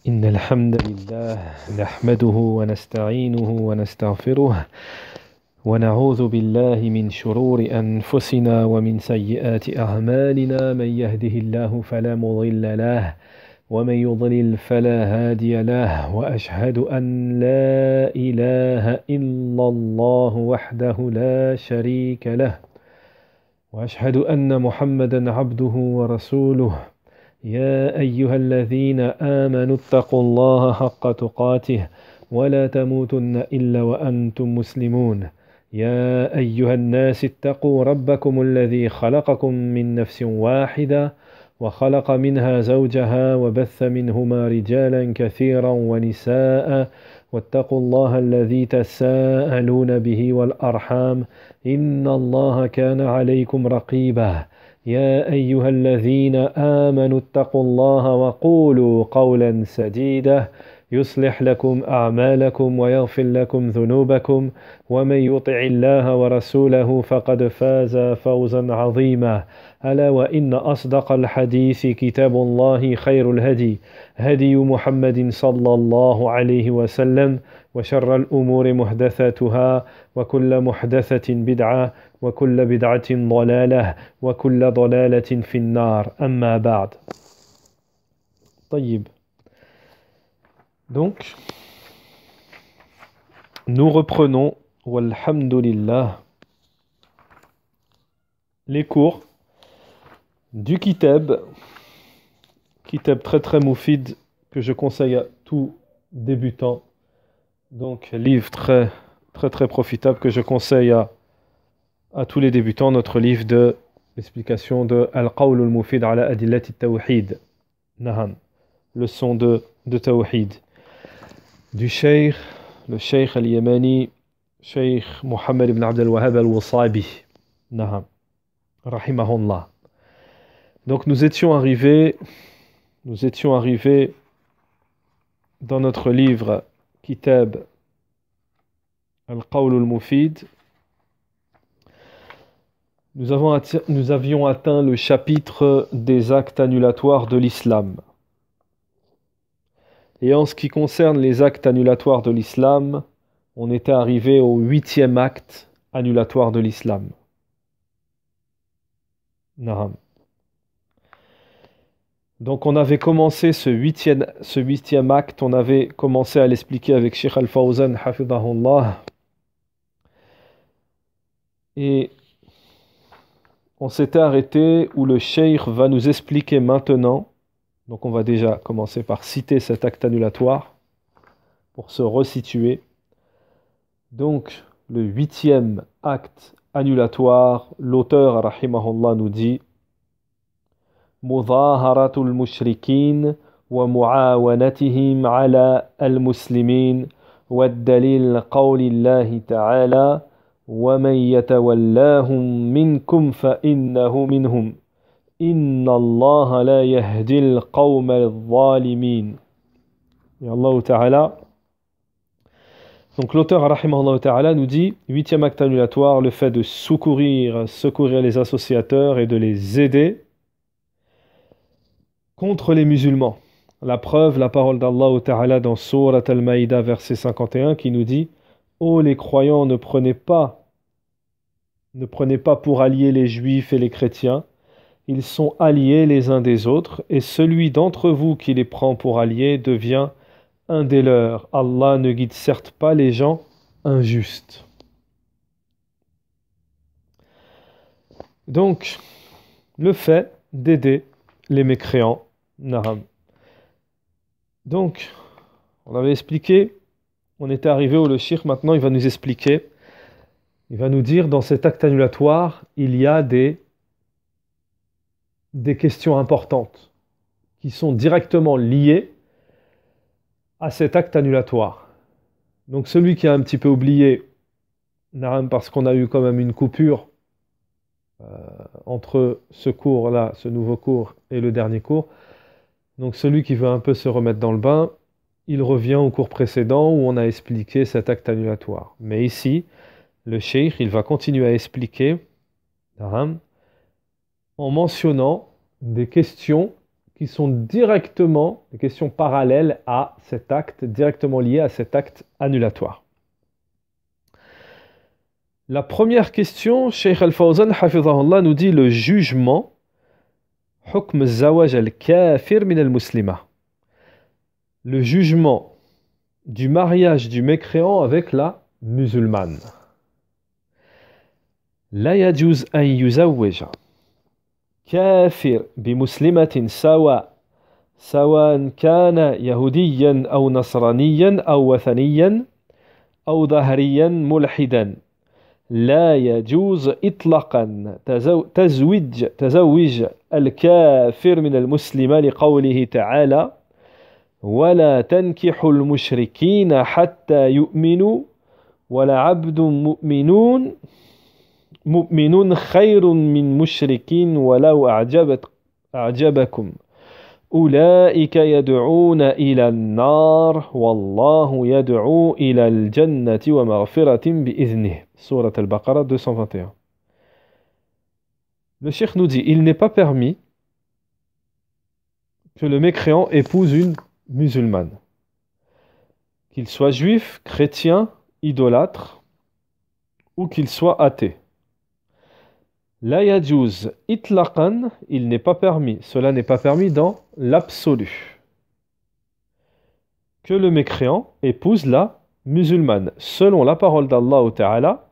إن الحمد لله نحمده ونستعينه ونستغفره ونعوذ بالله من شرور أنفسنا ومن سيئات أعمالنا من يهده الله فلا مضل له ومن يضلل فلا هادي له وأشهد أن لا إله إلا الله وحده لا شريك له وأشهد أن محمدا عبده ورسوله يا أيها الذين آمنوا اتقوا الله حق تقاته ولا تموتن إلا وأنتم مسلمون يا أيها الناس اتقوا ربكم الذي خلقكم من نفس واحدة وخلق منها زوجها وبث منهما رجالا كثيرا ونساء واتقوا الله الذي تساءلون به والأرحام إن الله كان عليكم رقيبا يا أيها الذين آمنوا اتقوا الله وقولوا قولا سديدا يصلح لكم أعمالكم ويغفر لكم ذنوبكم ومن يطع الله ورسوله فقد فاز فوزا عظيما ألا وإن أصدق الحديث كتاب الله خير الهدي هدي محمد صلى الله عليه وسلم وشر الأمور محدثاتها وكل محدثة بدعة وكل بدعة ضلالة وكل ضلالة في النار أما بعد طيب. Donc, nous reprenons, walhamdulillah, les cours du kitab très très moufid que je conseille à tout débutant. Donc, livre très très très profitable que je conseille à tous les débutants, notre livre de l'explication de Al-Qawl al-Mufid ala Adillat al-Tawhid. Naham, leçon de Tawhid. Du Cheikh, le Cheikh al-Yamani, Cheikh Mohammed ibn Abd al-Wahhab al-Wasabi. Naham, rahimahullah. Donc nous étions arrivés dans notre livre Kitab Al-Qawl al-Mufid. Nous avions atteint le chapitre des actes annulatoires de l'islam. Et en ce qui concerne les actes annulatoires de l'islam, on était arrivé au 8e acte annulatoire de l'islam. Naham. Donc on avait commencé ce huitième acte, on avait commencé à l'expliquer avec Sheikh Al-Fawzan, hafidahullah. Et on s'était arrêté où le Cheikh va nous expliquer maintenant. Donc on va déjà commencer par citer cet acte annulatoire pour se resituer. Donc le 8e acte annulatoire, l'auteur rahimahullah nous dit Mudaharatul mushrikin wa muawanatihim ala al-muslimin wa dalil qawlillahi ta'ala وَمَنْ يَتَوَلَّاهُمْ مِنْكُمْ فَإِنَّهُ مِنْهُمْ إِنَّ اللَّهَ لَا يَهْدِي الْقَوْمَ الظَّالِمِينَ. Et Allah Ta'ala. Donc l'auteur rahimahullah Ta'ala nous dit, 8e acte annulatoire, le fait de secourir les associateurs et de les aider contre les musulmans. La preuve, la parole d'Allah Ta'ala dans Surat Al-Maïda verset 51 qui nous dit ô les croyants, ne prenez pas pour alliés les juifs et les chrétiens. Ils sont alliés les uns des autres, et celui d'entre vous qui les prend pour alliés devient un des leurs. Allah ne guide certes pas les gens injustes. Donc, le fait d'aider les mécréants, naham. Donc, on avait expliqué. On était arrivé où le Cheikh, maintenant, il va nous expliquer, il va nous dire, dans cet acte annulatoire, il y a des questions importantes qui sont directement liées à cet acte annulatoire. Donc celui qui a un petit peu oublié, parce qu'on a eu quand même une coupure entre ce cours-là, ce nouveau cours, et le dernier cours, donc celui qui veut un peu se remettre dans le bain, il revient au cours précédent où on a expliqué cet acte annulatoire. Mais ici, le cheikh, il va continuer à expliquer en mentionnant des questions qui sont directement, des questions parallèles à cet acte, directement liées à cet acte annulatoire. La première question, Cheikh Al-Fawzan, hafidhahullah, nous dit le jugement, hukm al-zawaj al-kafir min al-muslima. Le jugement du mariage du mécréant avec la musulmane. La yajuz an yuzawwija كافر بمسلمة سواء كان يهوديا أو نصرانيا أو وثنيا أو ظهريا ملحدا لا يجوز إطلاقا تزوج الكافر من المسلمة لقوله تعالى ولا تنكحوا المشركين حتى يؤمنوا ولعبد مؤمن خير من مشركين ولو أعجبكم أولئك يدعون إلى النار والله يدعو إلى الجنة ومغفرة بإذنه. Surat al-Baqarah 221. Le cheikh nous dit, il n'est pas permis que le mécréant épouse une musulmane. Qu'il soit juif, chrétien, idolâtre, ou qu'il soit athée. La yajuz itlaqan, il n'est pas permis, cela n'est pas permis dans l'absolu. Que le mécréant épouse la musulmane, selon la parole d'Allah Ta'ala,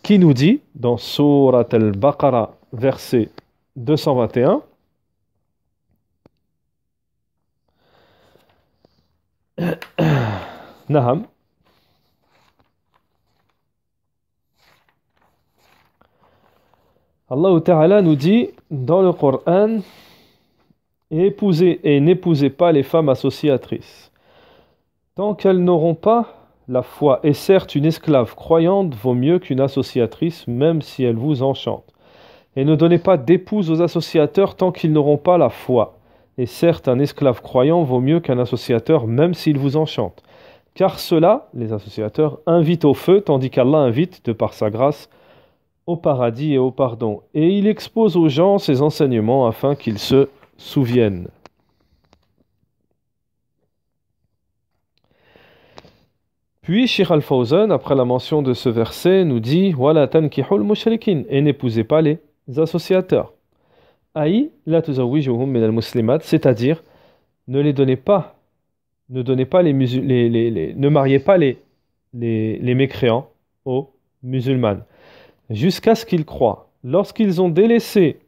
qui nous dit dans Surat al-Baqarah, verset 221, Naham. Allah Ta'ala nous dit dans le Coran, épousez et n'épousez pas les femmes associatrices, tant qu'elles n'auront pas la foi. Et certes, une esclave croyante vaut mieux qu'une associatrice, même si elle vous enchante. Et ne donnez pas d'épouse aux associateurs tant qu'ils n'auront pas la foi. Et certes, un esclave croyant vaut mieux qu'un associateur, même s'il vous enchante. Car ceux-là, les associateurs, invitent au feu, tandis qu'Allah invite, de par sa grâce, au paradis et au pardon. Et il expose aux gens ses enseignements afin qu'ils se souviennent. Puis Cheikh Al-Fawzan, après la mention de ce verset, nous dit Wala tankihul mushrikin, et n'épousez pas les associateurs. Aïe, la tuzawwijuhum min al-muslimat, c'est-à-dire ne les donnez pas, ne mariez pas les mécréants aux musulmanes, jusqu'à ce qu'ils croient. Lorsqu'ils ont délaissé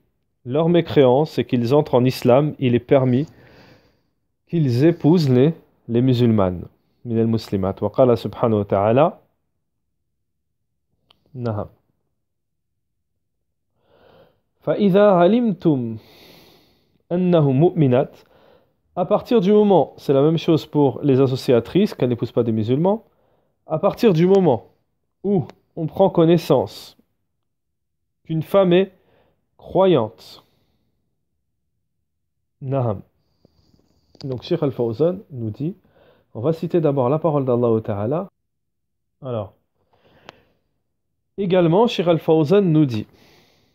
leur mécréance et qu'ils entrent en islam, il est permis qu'ils épousent les musulmanes. من المسلمات وقال سبحانه وتعالى نعم فإذا علمتم أنهم مؤمنات, à partir du moment, c'est la même chose pour les associatrices, qu'elles n'épousent pas des musulmans, à partir du moment où on prend connaissance qu'une femme est croyante. Naham. Donc Cheikh Al-Fawzan nous dit, on va citer d'abord la parole d'Allah Ta'ala. Alors, également, Cheikh Al-Fawzan nous dit,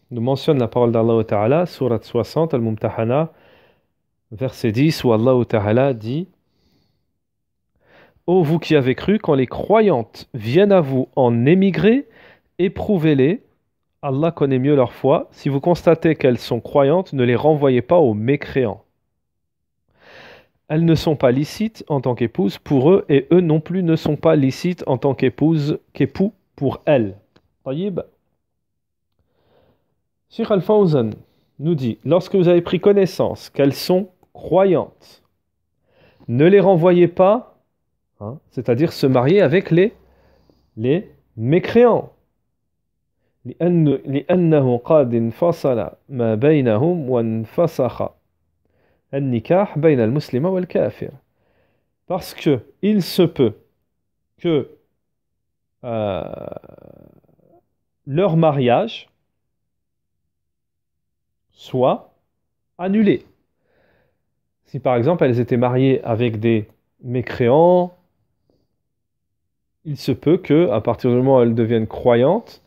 nous mentionne la parole d'Allah Ta'ala, Surat 60, Al-Mumtahana, verset 10, où Allah Ta'ala dit Ô vous qui avez cru, quand les croyantes viennent à vous en émigrer, éprouvez-les. Allah connaît mieux leur foi. Si vous constatez qu'elles sont croyantes, ne les renvoyez pas aux mécréants. Elles ne sont pas licites en tant qu'épouses pour eux, et eux non plus ne sont pas licites en tant qu'époux pour elles. Taïb. Cheikh Al-Fawzan nous dit, lorsque vous avez pris connaissance qu'elles sont croyantes, ne les renvoyez pas, c'est-à-dire se marier avec les mécréants. لأنه قد انفصل ما بينهم وانفسخ النكاح بين المسلم والكافر. Parce que il se peut que leur mariage soit annulé. Si par exemple elles étaient mariées avec des mécréants, il se peut que, à partir du moment où elles deviennent croyantes,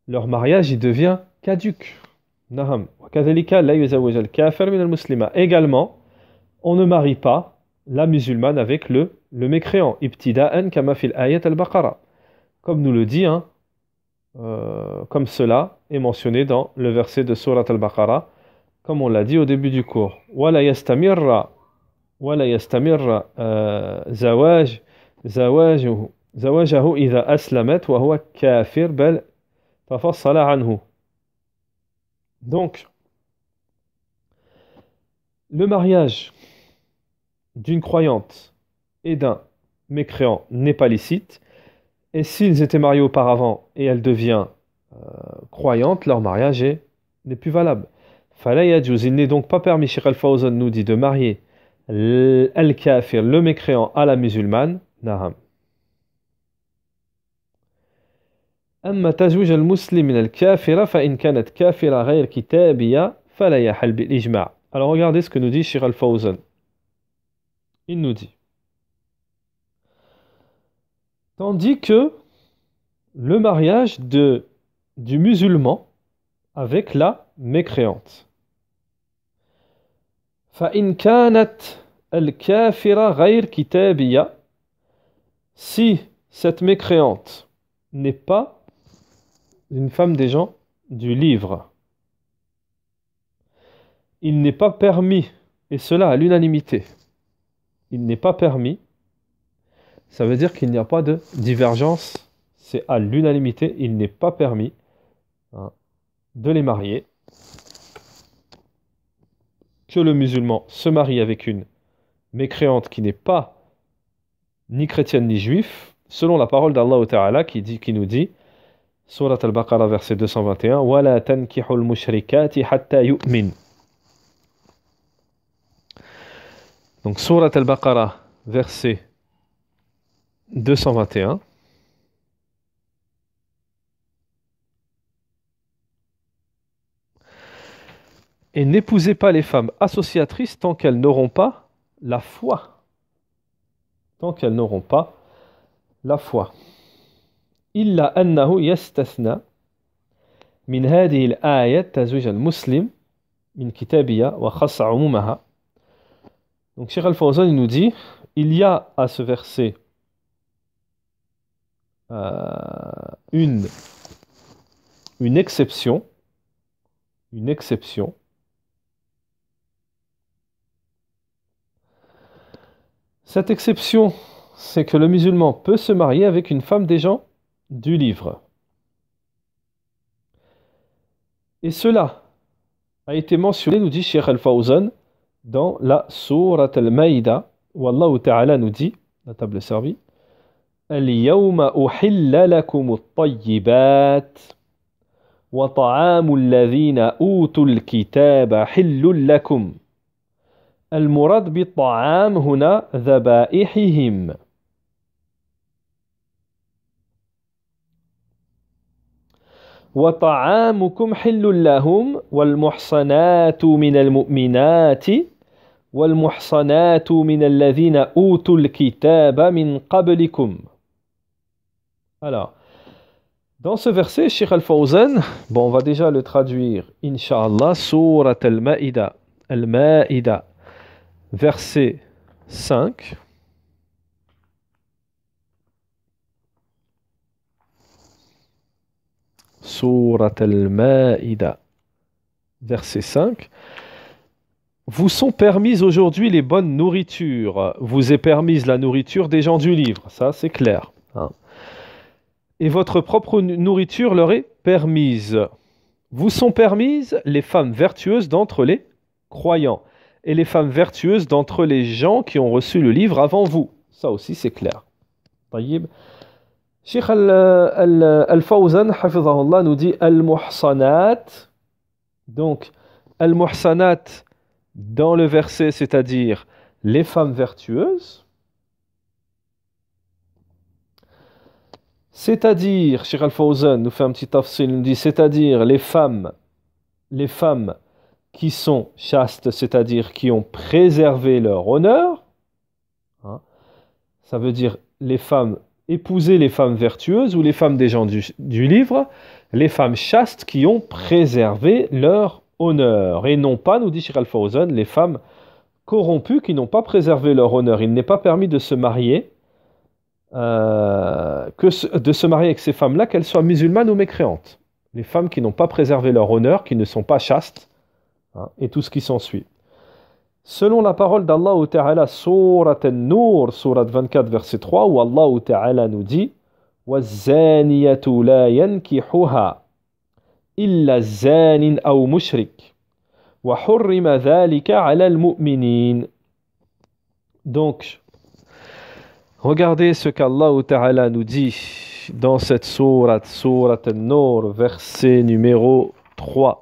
leur mariage il devient caduc. نعم وكذلك لا يزوج الكافر من المسلمة. Également, on ne marie pas la musulmane avec le mécréant. Ibtida'an kama fil ayat al-Baqara. Comme nous le dit, hein, comme cela est mentionné dans le verset de Surat al-Baqara, comme on l'a dit au début du cours. ولا يستمر زواجه إذا أسلمت وهو كافر بل تفصل عنه. Donc, le mariage d'une croyante et d'un mécréant n'est pas licite, et s'ils étaient mariés auparavant et elle devient croyante, leur mariage n'est plus valable. Fala yajuz, il n'est donc pas permis, Cheikh Al-Fawzan nous dit, de marier al-kafir, le mécréant, à la musulmane. Naham. أما تزويج المسلم من الكافرة فإن كانت كافرة غير كتابية فلا يحل بالإجماع. Alors regardez ce que nous dit Cheikh Al-Fawzan. Il nous dit, tandis que le mariage du musulman avec la mécréante. فإن كانت الكافرة غير كتابية, si cette mécréante n'est pas une femme des gens du livre, il n'est pas permis, et cela à l'unanimité, il n'est pas permis, ça veut dire qu'il n'y a pas de divergence, c'est à l'unanimité, il n'est pas permis de les marier, que le musulman se marie avec une mécréante qui n'est pas ni chrétienne ni juif, selon la parole d'Allah Ta'ala qui nous dit, Surat al-Baqarah verset 221, وَلَا تَنْكِحُ الْمُشْرِكَاتِ حَتَّى يُؤْمِنْ. Donc Surat al-Baqarah verset 221. Et n'épousez pas les femmes associatrices tant qu'elles n'auront pas la foi. Tant qu'elles n'auront pas la foi. إلا أنه يستثنى من هذه الآية تزويج المسلم من كتابية وخص عمومها. Donc Cheikh Al-Fawzan nous dit, il y a à ce verset une exception, Cette exception, c'est que le musulman peut se marier avec une femme des gens du livre. Et cela a été mentionné, nous dit Cheikh Al-Fawzan, dans la Sourate Al-Maïda, où Allah Ta'ala nous dit, la table est servie, اليوم أحل لكم الطيبات وطعام الذين أوتوا الكتاب حل لكم. المراد بالطعام هنا ذبائحهم. وطعامكم حل لهم والمحصنات من المؤمنات والمحصنات من الذين أوتوا الكتاب من قبلكم. Alors, dans ce verset, Cheikh Al-Fawzan, bon, on va déjà le traduire, Inch'Allah, Surat Al-Maïda, verset 5. Surat Al-Maïda, verset 5. Vous sont permises aujourd'hui les bonnes nourritures. Vous est permise la nourriture des gens du livre. Ça, c'est clair. Hein. Et votre propre nourriture leur est permise. Vous sont permises les femmes vertueuses d'entre les croyants et les femmes vertueuses d'entre les gens qui ont reçu le livre avant vous. Ça aussi, c'est clair. Taïb. Cheikh Al-Fawzan, hafizahullah, nous dit Al-Muhsanat. Donc, Al-Muhsanat, dans le verset, c'est-à-dire les femmes vertueuses. C'est-à-dire, Cheikh Al-Fawzan nous fait un petit tafsil, il nous dit, c'est-à-dire les femmes qui sont chastes, c'est-à-dire qui ont préservé leur honneur. Hein, ça veut dire les femmes, épouser les femmes vertueuses ou les femmes des gens du livre, les femmes chastes qui ont préservé leur honneur. Et non pas, nous dit Cheikh Al-Fawzan, les femmes corrompues qui n'ont pas préservé leur honneur. Il n'est pas permis de se marier, de se marier avec ces femmes-là, qu'elles soient musulmanes ou mécréantes. Les femmes qui n'ont pas préservé leur honneur, qui ne sont pas chastes, hein, et tout ce qui s'ensuit. Selon la parole d'Allah Ta'ala, Surat An-Nur, Surat 24, verset 3, où Allah Ta'ala nous dit وَالزَّانِيَةُ لَا يَنْكِحُهَا إِلَّا الزَّانٍ أَوْ مُشْرِكٍ وَحُرِّمَ ذَلِكَ عَلَى الْمُؤْمِنِينَ. Donc, regardez ce qu'Allah Ta'ala nous dit dans cette sourate, Surat An-Nur, verset numéro 3.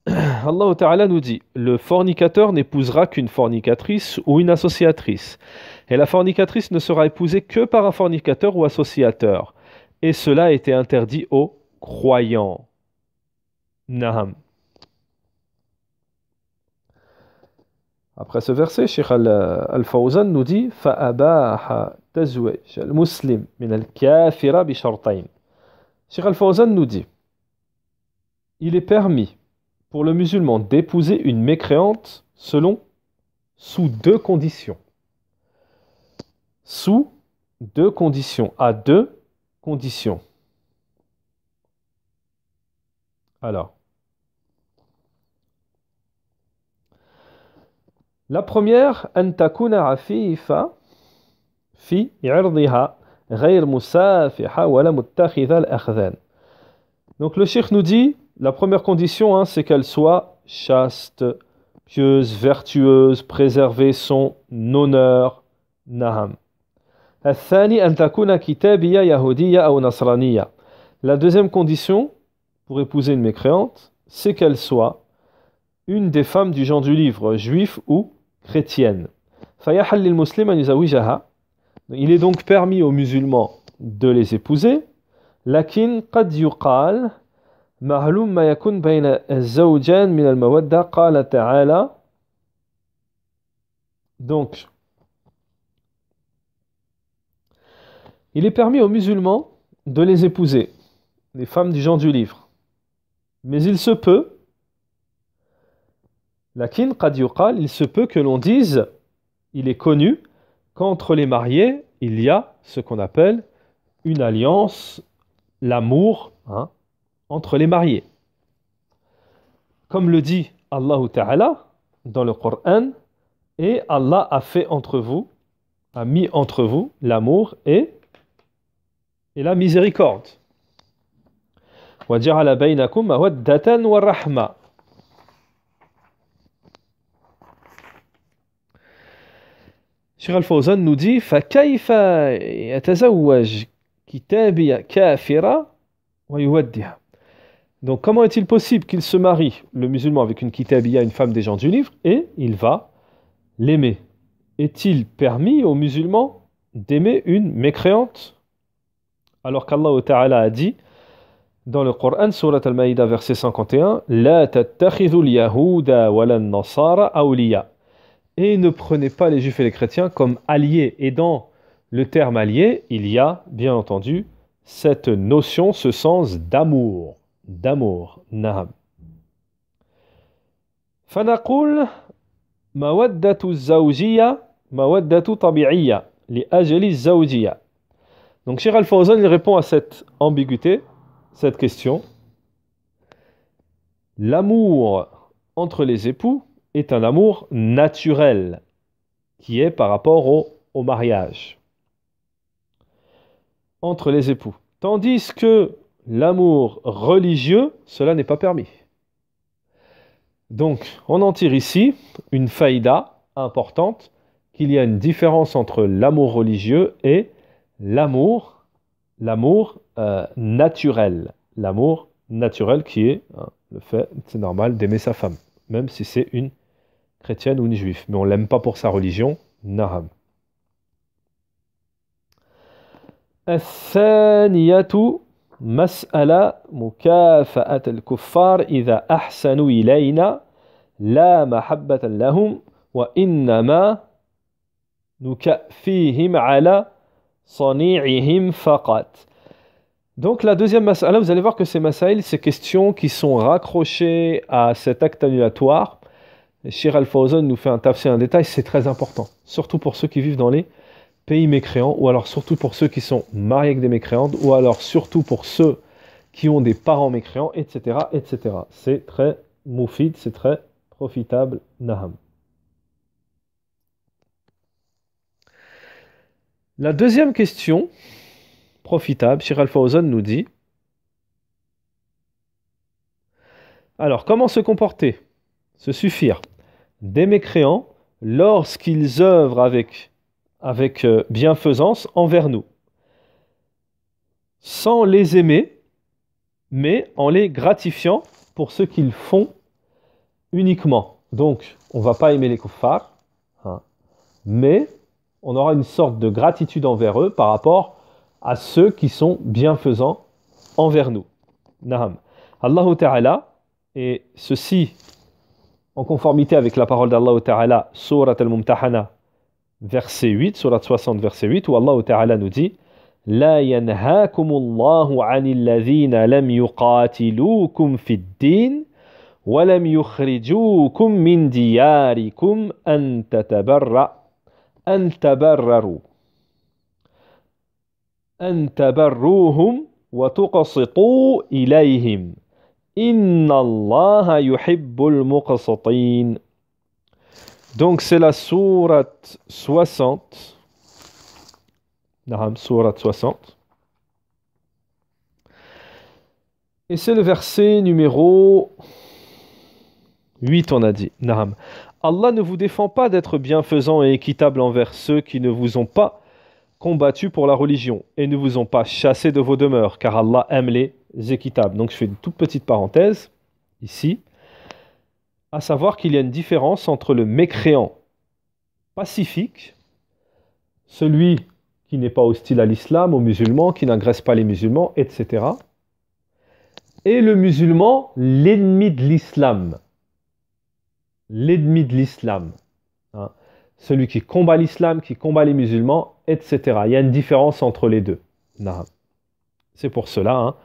Allah Ta'ala nous dit, le fornicateur n'épousera qu'une fornicatrice ou une associatrice. Et la fornicatrice ne sera épousée que par un fornicateur ou associateur. Et cela a été interdit aux croyants. Naham. Après ce verset, Cheikh Al-Fawzan nous dit فَأَبَاحَ تَزْوِجَ الْمُسْلِمِ مِنَ الْكَافِرَ بِشَرْطَيْنِ. Cheikh Al-Fawzan nous dit, il est permis pour le musulman d'épouser une mécréante sous deux conditions. Sous deux conditions, à deux conditions. Alors, la première, أن تكون عفيفة في عرضها غير مسافحة ولا متخذة الأخذان. Donc le cheikh nous dit, la première condition, hein, c'est qu'elle soit chaste, pieuse, vertueuse, préserver son honneur. Naham. الثاني أن تكون كتابية يهودية أو نصرانية. La deuxième condition pour épouser une mécréante, c'est qu'elle soit une des femmes du genre du livre, juif ou chrétienne. فيحل للمسلم أن يزوجها. Il est donc permis aux musulmans de les épouser. لكن قد يقال معلوم ما يكون بين الزوجين من المودة قال تعالى. Donc, il est permis aux musulmans de les épouser, les femmes du genre du livre. Mais il se peut, lakin qad yuqal, il se peut que l'on dise, il est connu, qu'entre les mariés, il y a ce qu'on appelle une alliance, l'amour, hein, entre les mariés. Comme le dit Allah Ta'ala dans le Coran, et Allah a fait entre vous, a mis entre vous l'amour et la miséricorde. وَجَعَلَ بَيْنَكُمْ مَوَدَّةً وَرَحْمَةً. Cheikh Al-Fawzan nous dit فَكَيْفَ يَتَزَوَّجْ كِتَابِيَ كَافِرَةً وَيُوَدِّهَا. Donc comment est-il possible qu'il se marie, le musulman, avec une kitabiya, une femme des gens du livre, et il va l'aimer? Est-il permis aux musulmans d'aimer une mécréante? Alors qu'Allah Ta'ala a dit dans le Coran, Surat Al-Maïda, verset 51, La tattakhidhu al-yahuda wa lan-nasara awliya. Et ne prenez pas les juifs et les chrétiens comme alliés. Et dans le terme allié, il y a, bien entendu, cette notion, ce sens d'amour. D'amour. Naham. فنقول مودة الزوجية مودة طبيعية لأجل الزوجية. Donc Cheikh Al-Fawzan il répond à cette ambiguïté, cette question. L'amour entre les époux est un amour naturel qui est par rapport au mariage entre les époux. Tandis que l'amour religieux, cela n'est pas permis. Donc, on en tire ici une faïda importante, qu'il y a une différence entre l'amour religieux et l'amour naturel. L'amour naturel qui est le fait, c'est normal, d'aimer sa femme, même si c'est une chrétienne ou une juive. Mais on ne l'aime pas pour sa religion. Naham. الثانية مسألة مكافأة الكفار إذا أحسنوا إلينا لا محبة لهم وإنما نكفيهم على صنيعهم فقط. Donc la deuxième mas'ala, vous allez voir que ces masaïl, ces questions qui sont raccrochées à cet acte annulatoire, Cheikh Al-Fawzan nous fait un tafsir, un détail, c'est très important, surtout pour ceux qui vivent dans les pays mécréants, ou alors surtout pour ceux qui sont mariés avec des mécréantes, ou alors surtout pour ceux qui ont des parents mécréants, etc., etc. C'est très moufid, c'est très profitable, naham. La deuxième question, profitable, Cheikh Al-Fawzan nous dit, alors comment se comporter, se suffire des mécréants lorsqu'ils œuvrent avec bienfaisance envers nous, sans les aimer, mais en les gratifiant pour ce qu'ils font uniquement. Donc, on ne va pas aimer les kuffars, hein, mais on aura une sorte de gratitude envers eux par rapport à ceux qui sont bienfaisants envers nous. Naham. Allahu Ta'ala, et ceci en conformité avec la parole d'Allah Ta'ala, Surat Al-Mumtahana, verset 8, Surat 60, verset 8, où Allah Ta'ala nous dit لا ينهاكم الله عن الذين لم يقاتلوكم في الدين ولم يخرجوكم من دياركم أن تبروهم وتقسطوا إليهم إن الله يحب المقسطين. Donc c'est la sourate 60. Naham, sourate 60. Et c'est le verset numéro 8, on a dit. Naham. Allah ne vous défend pas d'être bienfaisant et équitable envers ceux qui ne vous ont pas combattu pour la religion et ne vous ont pas chassé de vos demeures, car Allah aime les équitables. Donc je fais une toute petite parenthèse ici, à savoir qu'il y a une différence entre le mécréant pacifique, celui qui n'est pas hostile à l'islam, aux musulmans, qui n'agresse pas les musulmans, etc., et le musulman, l'ennemi de l'islam. L'ennemi de l'islam. Hein. Celui qui combat l'islam, qui combat les musulmans, etc. Il y a une différence entre les deux. C'est pour cela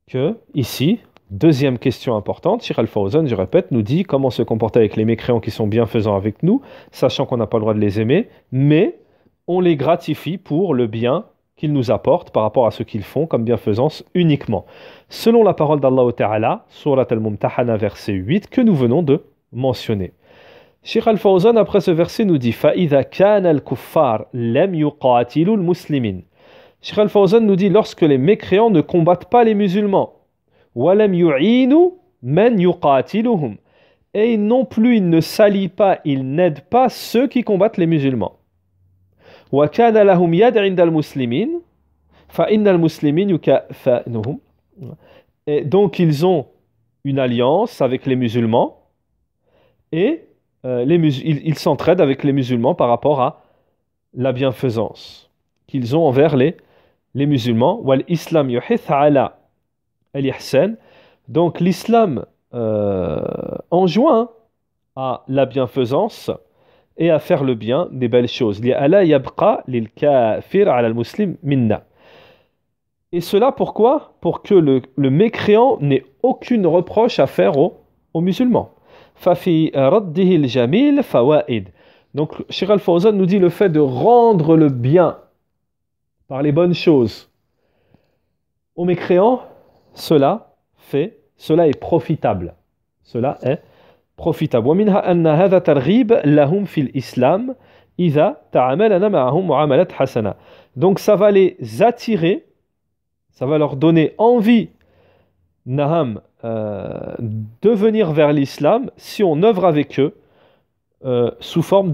que, ici, deuxième question importante, Cheikh Al-Fawzan, je répète, nous dit comment se comporter avec les mécréants qui sont bienfaisants avec nous, sachant qu'on n'a pas le droit de les aimer, mais on les gratifie pour le bien qu'ils nous apportent par rapport à ce qu'ils font comme bienfaisance uniquement. Selon la parole d'Allah Ta'ala, Surat Al-Mumtahana, verset 8, que nous venons de mentionner. Cheikh Al-Fawzan, après ce verset, nous dit فَإِذَا كَانَ الْكُفَّارِ لَمْ يُقَاتِلُوا الْمُسْلِمِينَ. Cheikh Al-Fawzan nous dit lorsque les mécréants ne combattent pas les musulmans, وَلَمْ يُعِينُوا مَنْ يُقَاتِلُهُمْ. Et non plus, ils ne s'allient pas, ils n'aident pas ceux qui combattent les musulmans. وَكَانَ لَهُمْ يَدْ عِنْدَ الْمُسْلِمِينَ فَإِنَّ الْمُسْلِمِينَ يُكَافِئُونَهُم. Et donc ils ont une alliance avec les musulmans et ils s'entraident avec les musulmans par rapport à la bienfaisance qu'ils ont envers les musulmans. وَالْإِسْلَامُ يُحِثُّ عَلَى الْإِحْسَانِ. Donc l'islam enjoint à la bienfaisance et à faire le bien, des belles choses. لِأَلَا يَبْقَى لِلْكَافِرِ عَلَى الْمُسْلِمِ مِنَّا. Et cela pourquoi? Pour que le mécréant n'ait aucune reproche à faire aux musulmans. فَفِي رَدِّهِ الْجَمِيلِ فَوَائِدٌ. Donc Cheikh Al-Fawzan nous dit le fait de rendre le bien par les bonnes choses aux mécréants, cela est profitable. Cela est profitable. ومنها أن هذا ترغيب لهم في الإسلام إذا تعاملنا معهم معاملة حسنة. Donc ça va les attirer, ça va leur donner envie, Naham, de venir vers l'islam si on œuvre avec eux sous forme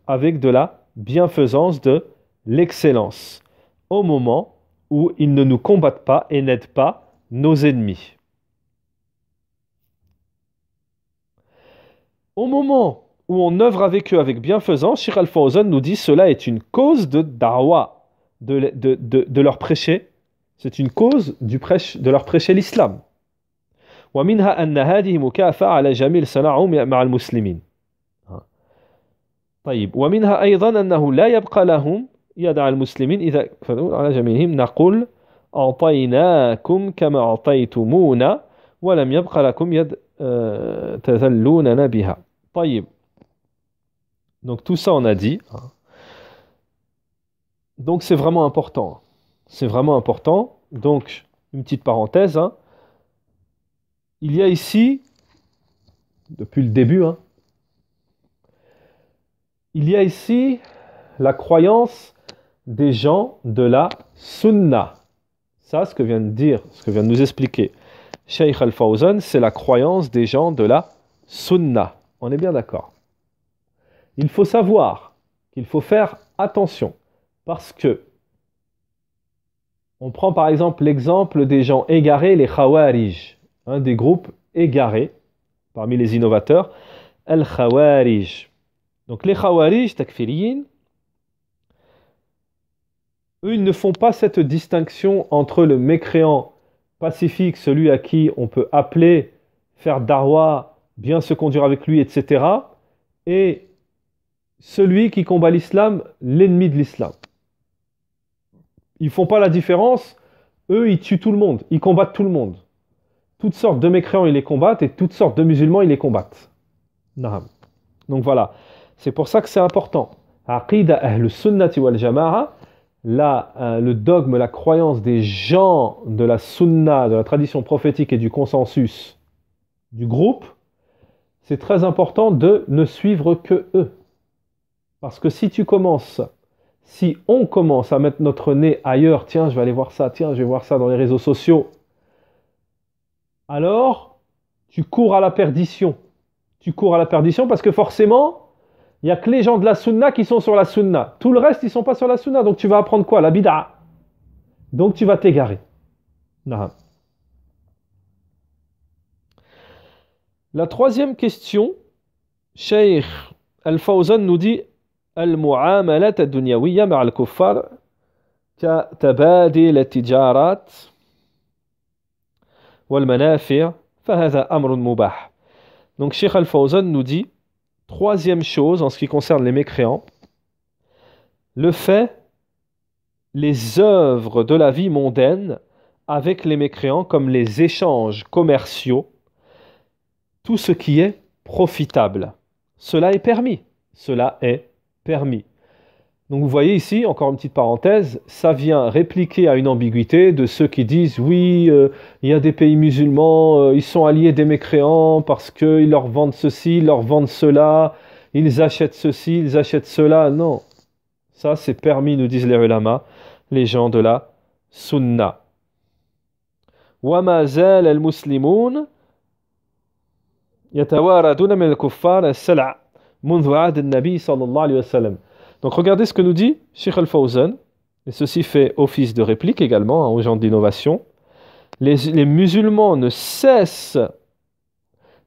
avec de la bienfaisance, de l'excellence, au moment où ils ne nous combattent pas et n'aident pas nos ennemis. Au moment où on œuvre avec eux avec bienfaisance, Cheikh Al-Fawzan nous dit cela est une cause de da'wa, de leur prêcher. C'est une cause de leur prêcher l'islam. ومنها أن هذه مكافأة على جميل صنعه مع المسلمين. طيب ومنها أيضا أنه لا يبقى لهم يدع المسلمين إذا فعلوا على جميعهم نقول أعطيناكم كما أعطيتمونا ولم يبق لكم يد تذلوننا بها. طيب. Donc tout ça on a dit. Donc c'est vraiment important. C'est vraiment important. Donc une petite parenthèse. Hein. Il y a ici, depuis le début, hein, il y a ici la croyance des gens de la sunna. Ça, ce que vient de dire, ce que vient de nous expliquer Cheikh Al-Fawzan, c'est la croyance des gens de la sunna. On est bien d'accord. Il faut savoir qu'il faut faire attention parce que on prend par exemple l'exemple des gens égarés, les Khawarij, un des groupes égarés parmi les innovateurs, Al-Khawarij. Donc les Khawarij, takfiriyin, eux, ils ne font pas cette distinction entre le mécréant pacifique, celui à qui on peut appeler, faire darwa, bien se conduire avec lui, etc., et celui qui combat l'islam, l'ennemi de l'islam. Ils ne font pas la différence. Eux, ils tuent tout le monde, ils combattent tout le monde. Toutes sortes de mécréants, ils les combattent, et toutes sortes de musulmans, ils les combattent. Naham. Donc voilà, c'est pour ça que c'est important. Aqida ahl sunnati wal jama'a, le dogme, la croyance des gens de la sunna, de la tradition prophétique et du consensus du groupe, c'est très important de ne suivre que eux. Parce que si on commence à mettre notre nez ailleurs, tiens, je vais aller voir ça, tiens, je vais voir ça dans les réseaux sociaux, alors tu cours à la perdition. Tu cours à la perdition parce que forcément, il n'y a que les gens de la sunna qui sont sur la sunna. Tout le reste, ils ne sont pas sur la sunna. Donc tu vas apprendre quoi? La bid'a. Donc tu vas t'égarer. La troisième question, Cheikh Al-Fawzan nous dit المعاملات الدنيوية مع الكفار كتبادل التجارات والمنافع فهذا أمر مباح. Donc Cheikh Al-Fawzan nous dit, troisième chose en ce qui concerne les mécréants, le fait, les œuvres de la vie mondaine avec les mécréants comme les échanges commerciaux, tout ce qui est profitable. Cela est permis. Cela est permis. Donc vous voyez ici, encore une petite parenthèse, ça vient répliquer à une ambiguïté de ceux qui disent oui, il y a des pays musulmans, ils sont alliés des mécréants parce qu'ils leur vendent ceci, ils leur vendent cela, ils achètent ceci, ils achètent cela. Non, ça c'est permis, nous disent les ulama, les gens de la sunna. وَمَا زَالَ الْمُسْلِمُونَ يَتَوَارَدُونَ مِنَ الْكُفَّارِ السَّلْعَ منذ عهد النبي صلى الله عليه وسلم. Donc regardez ce que nous dit Cheikh Al-Fawzan, et ceci fait office de réplique également aux gens d'innovation. Les musulmans ne cessent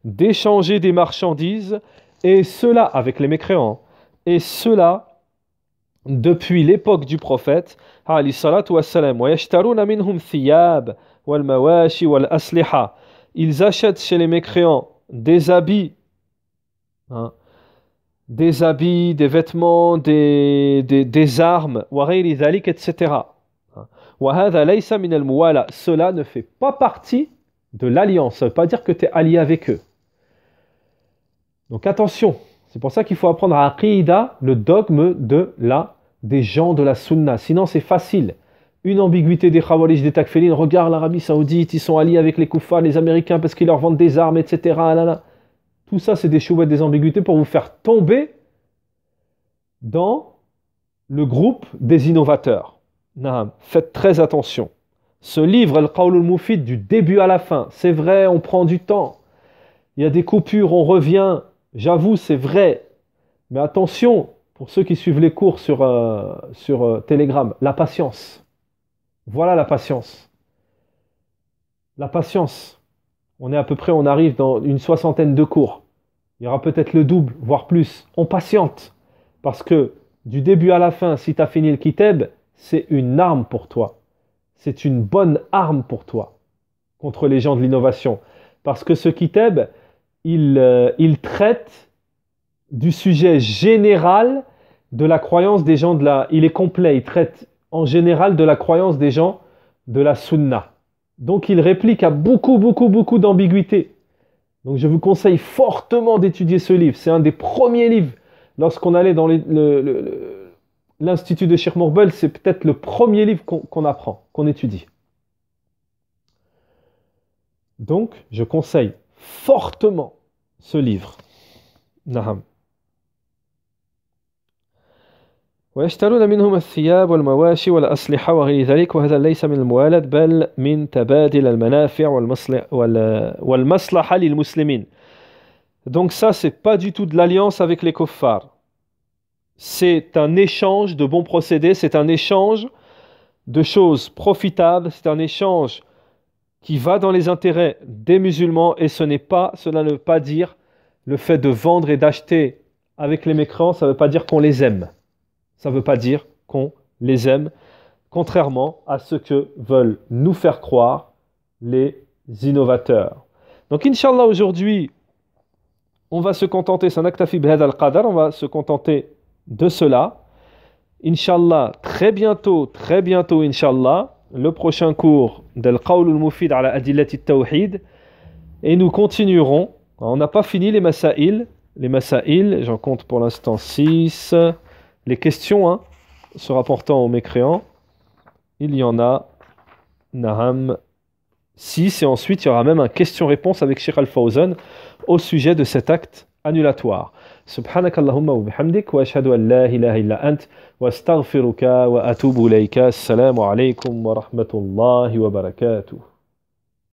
d'échanger des marchandises, et cela avec les mécréants, et cela depuis l'époque du prophète, alayhi salatu wassalam, وَيَشْتَرُونَ مِنْهُمْ ثِيَابَ وَالْمَوَاشِ وَالْأَسْلِحَةِ. Ils achètent chez les mécréants des habits, hein, des vêtements, des armes, etc. Cela ne fait pas partie de l'alliance. Ça ne veut pas dire que tu es allié avec eux. Donc attention, c'est pour ça qu'il faut apprendre à Aqida, le dogme des gens de la sunna. Sinon c'est facile. Une ambiguïté des Khawarij, des Takfirines, regarde l'Arabie Saoudite, ils sont alliés avec les Koufars, les Américains parce qu'ils leur vendent des armes, etc. Tout ça, c'est des choubets, des ambiguïtés pour vous faire tomber dans le groupe des innovateurs. Naam, faites très attention. Ce livre, Al-Qawl al-Mufid, du début à la fin, c'est vrai, on prend du temps. Il y a des coupures, on revient. J'avoue, c'est vrai. Mais attention, pour ceux qui suivent les cours sur Telegram, la patience. Voilà la patience. La patience. On arrive dans une 60aine de cours. Il y aura peut-être le double, voire plus. On patiente. Parce que du début à la fin, si tu as fini le kitab, c'est une arme pour toi. C'est une bonne arme pour toi contre les gens de l'innovation. Parce que ce kitab, il traite du sujet général de la croyance des gens il est complet, il traite en général de la croyance des gens de la sunna. Donc il réplique à beaucoup d'ambiguïtés. Donc je vous conseille fortement d'étudier ce livre. C'est un des premiers livres. Lorsqu'on allait dans l'Institut de Cheikh Mourbel, c'est peut-être le premier livre qu'on apprend, qu'on étudie. Donc je conseille fortement ce livre. Naham. ويشترون منهم الثياب والمواشي والأسلحة وغير ذلك وهذا ليس من الموالد بل من تبادل المنافع والمصلحة للمسلمين. Donc ça, c'est pas du tout de l'alliance avec les kuffars. C'est un échange de bons procédés, c'est un échange de choses profitables, c'est un échange qui va dans les intérêts des musulmans et cela ne veut pas dire le fait de vendre et d'acheter avec les mécréants, ça ne veut pas dire qu'on les aime. Ça ne veut pas dire qu'on les aime, contrairement à ce que veulent nous faire croire les innovateurs. Donc, Inch'Allah, aujourd'hui, on va se contenter, c'est un aktafi bihad al-qadar, on va se contenter de cela. Inch'Allah, très bientôt, Inch'Allah, le prochain cours d'Al-Qawl al-Mufid ala Adillati al-Tawhid. Et nous continuerons. On n'a pas fini les masaïl. Les masaïl, j'en compte pour l'instant 6. Les questions se rapportant aux mécréants, il y en a, Naham, 6. Et ensuite, il y aura même un question-réponse avec Sheikh Al-Fawzan au sujet de cet acte annulatoire. سبحانك اللهم وبحمدك وأشهد أن لا إله إلا أنت وأستغفرك وأتوب إليك السلام عليكم ورحمة الله وبركاته